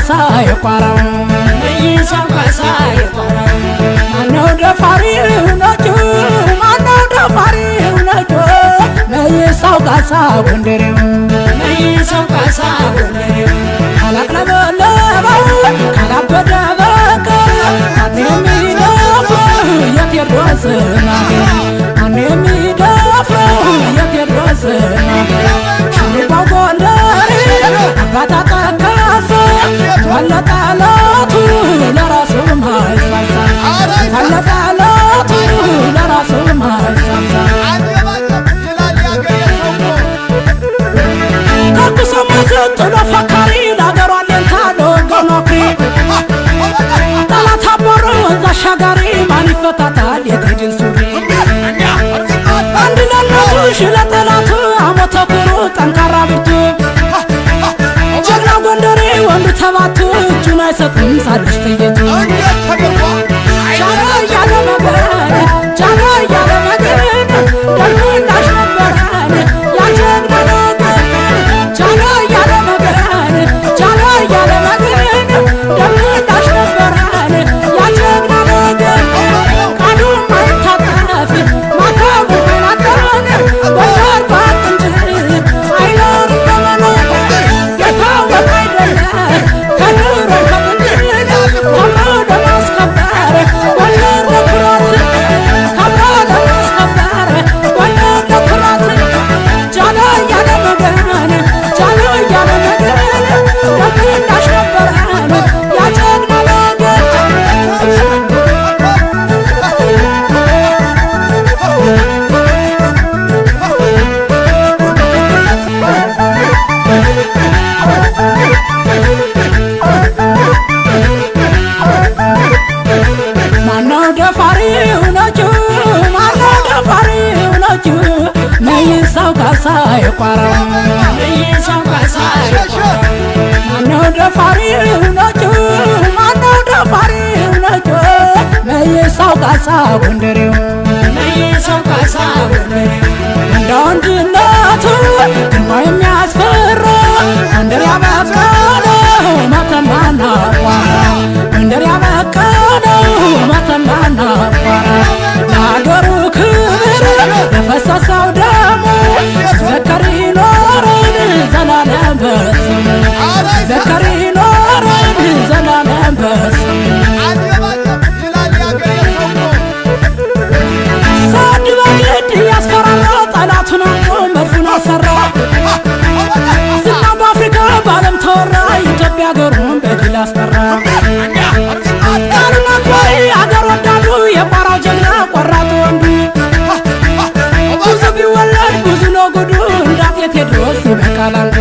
ካሳ የቋራው መይሳው ካሳ የቋራው ማነው ደፋሪው ነጩ ማነው ደፋሪው ነጩ መይሳው ካሳ ጎንደሬው መይሳው ካሳ ጎንደሬው ካላቅለበለበው ካላበደ በቀር ማን የሚደፍረው የቴዎድሮስን አገር ማን የሚደፍረው የቴዎድሮስን አገር ሽሩባው ጎንደሬ አባታ ጠቀሰ ካለጠላቱ ለራሱ ማይሳሳ ካለጠላቱ ለራሱ ማይሳሳ ተኩሶ ጥሎ ፈካሪ ለአገሯ ሌንታ ለወገኗ ኩሪ ጠላት አቦሮ ወንዝ አሻጋሪ ማን ይፈታታል የትግል ሱሪ አንድ ለእናቱ ሺህ ለጠላቱ አሞተ ኩሩ ጠንካራ ብርቱ ጀግና ጎንደሬ ወንዱ ተባቱ እጁን አይሰጥም ሳለች ጥይቱ ጃኖ እያለ መገን ጃኖ እያለ መገን ደግሞ እንዳሽ ነበረን ያጀግና ነገር ጃኖ እያለ መገን ጃኖ እያለ መገን ደግሞ እንዳሽ ነበረን ያጀግና ነገር ቃሉ ማይታጠፍ ማተቡ ማይናጠን ወደር ባጥንት አይኖር በመኖር የታወቀ አይደለ ከድሮ ከጥንት ከብሮ ለማስከበር ወለር ለኩራት ከብሮ ለማስከበር ወለር ለኩራት ጃኖ እያለ መገን ጃኖ እያለ መገን ደግሞ እንዳሽ ነበረን ያጀግና ነገር ማነው ደፋሪው ነጩ ማነው ደፋሪው ነጩ መይሳው ካሳ የቋራው መይሳው ካሳ የቋራው ማነው ደፋሪው ነጩ ማነው ደፋሪው ነጩ መይሳው ካሳ ጎንደሬው መይሳው ካሳ ጎንደሬው እንደ ወንድነቱ ግርማ የሚያስፈራ ጎንደር ያበቀለው መተማና ቋራ ጎንደር ያበቀለው መተማና ቋራ ለአገሩ ክብር የፈሰሰው ደሙ ሲዘከር ይኖራል ዘላለም በስሙ ሲዘከር ይኖራል ዘላለም በስሙ ሳድ በግድ ያስፈራራ ጠላቱን አንቆ መድፉን አሰራ ዝና በአፍሪካ በዓለም ተወራ ኢትዮጵያ አገሩን በድል አስጠራ ቃሉን አክባሪ አገር ወዳዱ የቋራው ጀግና ቆራጡ ወንዱ ብዙ ቢወለድ ብዙ ነው ጉዱ እንዳጤ ቴዎድሮስ ይበቃል አንዱ